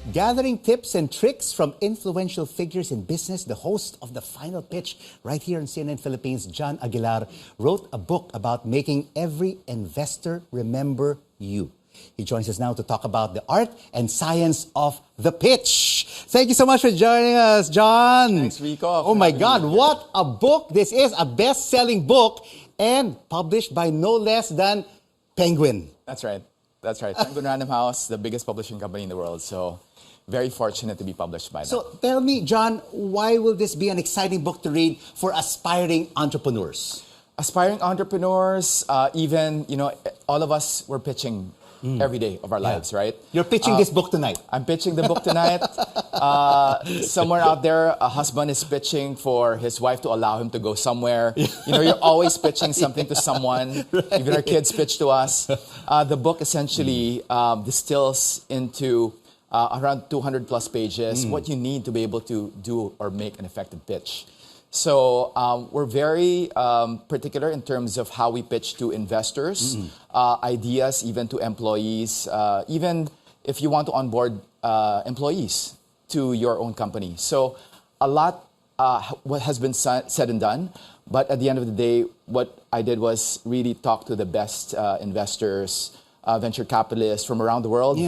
Gathering tips and tricks from influential figures in business, the host of The Final Pitch right here in CNN Philippines, John Aguilar, wrote a book about making every investor remember you. He joins us now to talk about the art and science of the pitch. Thank you so much for joining us, John. Thanks, Rico. Oh my God, what a book this is, a best-selling book and published by no less than Penguin. That's right. Penguin Random House, the biggest publishing company in the world. So very fortunate to be published by them. So tell me, John, why will this be an exciting book to read for aspiring entrepreneurs? Aspiring entrepreneurs, even, all of us, we're pitching every day of our lives, right? You're pitching this book tonight. I'm pitching the book tonight. Somewhere out there, a husband is pitching for his wife to allow him to go somewhere. You're always pitching something to someone. Right. Even our kids pitch to us. The book essentially distills into around 200 plus pages what you need to be able to do or make an effective pitch. So we're very particular in terms of how we pitch to investors, ideas, even to employees, even if you want to onboard employees to your own company. So a lot what has been said and done, but at the end of the day, what I did was really talk to the best investors, venture capitalists from around the world,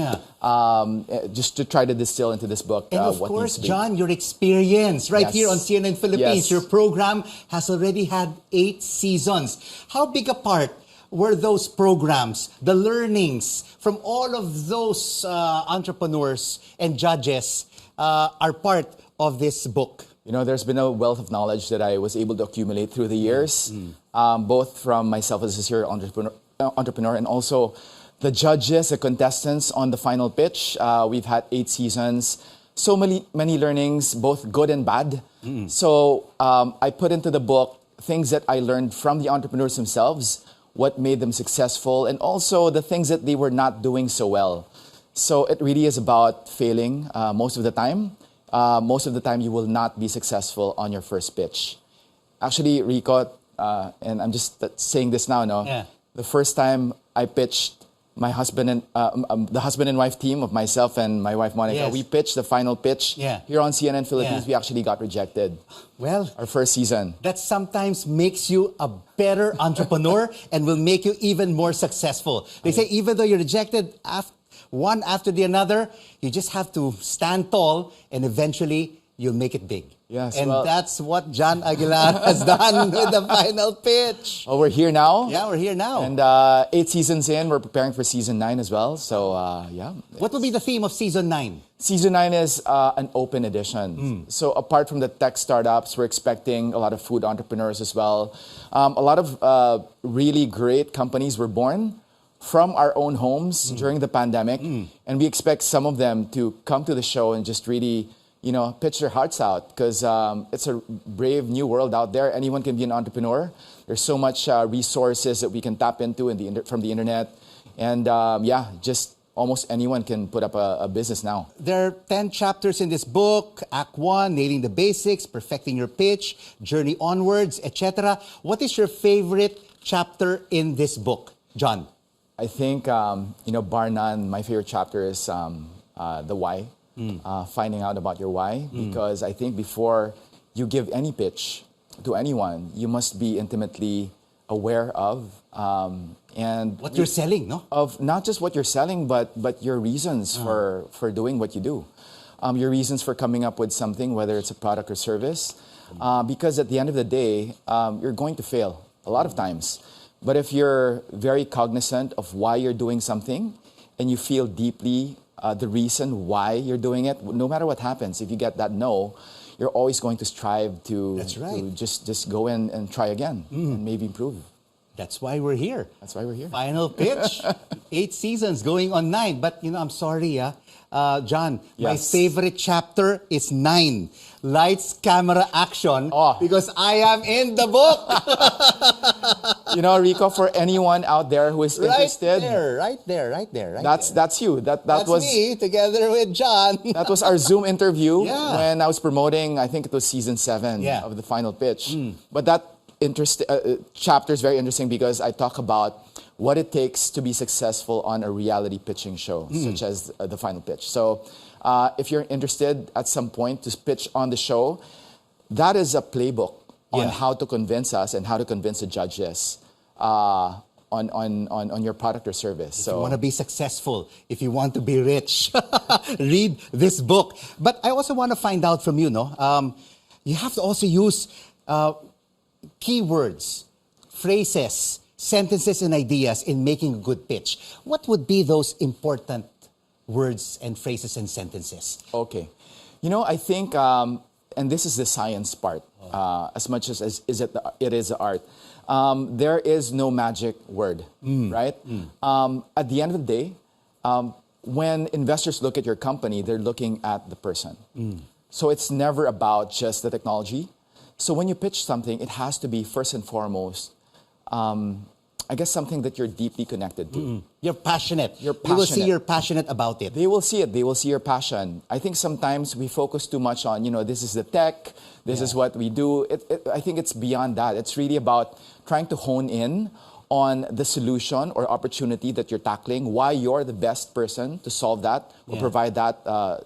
just to try to distill into this book and of what course, needs to be. John, your experience right here on CNN Philippines. Yes. Your program has already had 8 seasons. How big a part were those programs, the learnings from all of those entrepreneurs and judges are part of this book? There's been a wealth of knowledge that I was able to accumulate through the years, both from myself as a serial entrepreneur and also the judges, the contestants on The Final Pitch. We've had 8 seasons, so many learnings, both good and bad. So I put into the book things that I learned from the entrepreneurs themselves, what made them successful, and also the things that they were not doing so well. So it really is about failing most of the time. Most of the time you will not be successful on your first pitch. Actually, Rico, and I'm just saying this now, the first time I pitched my husband and the husband and wife team of myself and my wife Monica, we pitched The Final Pitch here on CNN Philippines. We actually got rejected. Well, our first season. That sometimes makes you a better entrepreneur and will make you even more successful. They say even though you're rejected one after the another, you just have to stand tall and eventually you'll make it big. Yes, and that's what John Aguilar has done with The Final Pitch. Oh, we're here now? Yeah, we're here now. And 8 seasons in, we're preparing for season 9 as well. So, What will be the theme of season 9? Season 9 is an open edition. So apart from the tech startups, we're expecting a lot of food entrepreneurs as well. A lot of really great companies were born from our own homes during the pandemic. And we expect some of them to come to the show and just really pitch their hearts out because it's a brave new world out there. Anyone can be an entrepreneur. There's so much resources that we can tap into from the internet. And just almost anyone can put up a business now. There are 10 chapters in this book. Act 1, nailing the basics, perfecting your pitch, journey onwards, etc. What is your favorite chapter in this book, John? I think, bar none, my favorite chapter is the why. Finding out about your why, because I think before you give any pitch to anyone, you must be intimately aware of and what you're selling, no? Of not just what you're selling, but your reasons for doing what you do, your reasons for coming up with something, whether it's a product or service, because at the end of the day, you're going to fail a lot of times. But if you're very cognizant of why you're doing something, and you feel deeply the reason why you're doing it, no matter what happens, if you get that no, you're always going to strive to just go in and try again and maybe improve. That's why we're here. That's why we're here. Final Pitch, 8 seasons going on 9. But I'm sorry, John, my favorite chapter is 9. Lights, camera, action, because I am in the book. Rico, for anyone out there who is interested. Right there. That's you. That's was me together with John. That was our Zoom interview when I was promoting, I think it was season 7 of The Final Pitch. But that chapter is very interesting because I talk about what it takes to be successful on a reality pitching show, such as The Final Pitch. So If you're interested at some point to pitch on the show, that is a playbook on Yeah. how to convince us and how to convince the judges on your product or service. If you want to be successful, if you want to be rich, read this book. But I also want to find out from you, no? You have to also use keywords, phrases, sentences, and ideas in making a good pitch. What would be those important words and phrases and sentences? Okay. You know, I think, and this is the science part, as much as it is the art. There is no magic word, right? At the end of the day, when investors look at your company, they're looking at the person. So it's never about just the technology. So when you pitch something, it has to be first and foremost, I guess something that you're deeply connected to. You're passionate. You're You will see passionate. you're passionate about it. They will see it. They will see your passion. I think sometimes we focus too much on, this is the tech, this is what we do. I think it's beyond that. It's really about trying to hone in on the solution or opportunity that you're tackling, why you're the best person to solve that or provide that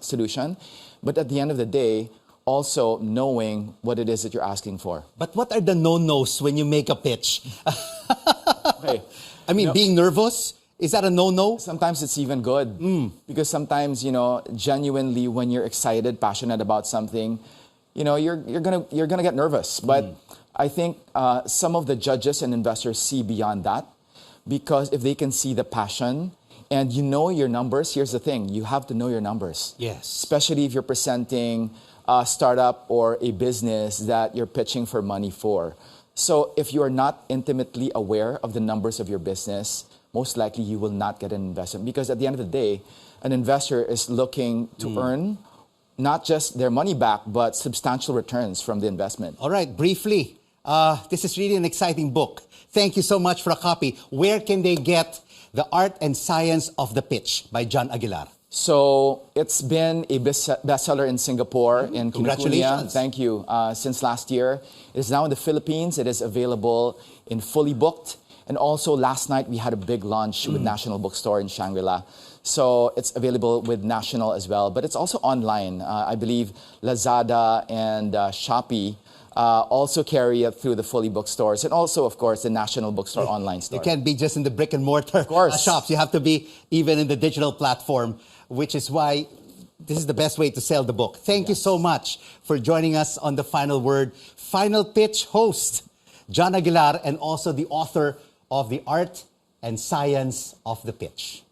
solution. But at the end of the day, also knowing what it is that you're asking for. But what are the no-nos when you make a pitch? Okay. I mean, No. being nervous, is that a no-no? Sometimes it's even good because sometimes, genuinely when you're excited, passionate about something, you're gonna get nervous. But I think some of the judges and investors see beyond that, because if they can see the passion and you know your numbers, here's the thing: you have to know your numbers. Yes. Especially if you're presenting a startup or a business that you're pitching for money for. So if you are not intimately aware of the numbers of your business, most likely you will not get an investment, because at the end of the day, an investor is looking to earn not just their money back, but substantial returns from the investment. All right, briefly, this is really an exciting book. Thank you so much for a copy. Where can they get The Art and Science of the Pitch by John Aguilar? So it's been a bestseller in Singapore, in Kinokuniya. Congratulations. Thank you. Since last year. It is now in the Philippines. It is available in Fully Booked. And also last night we had a big launch with National Bookstore in Shangri-La. So it's available with National as well. But it's also online. I believe Lazada and Shopee also carry it through the Fully Booked stores. And also, of course, the National Bookstore online store. You can't be just in the brick and mortar shops. You have to be even in the digital platform, which is why this is the best way to sell the book. Thank you so much for joining us on The Final Word. Final Pitch host, John Aguilar, and also the author of The Art and Science of the Pitch.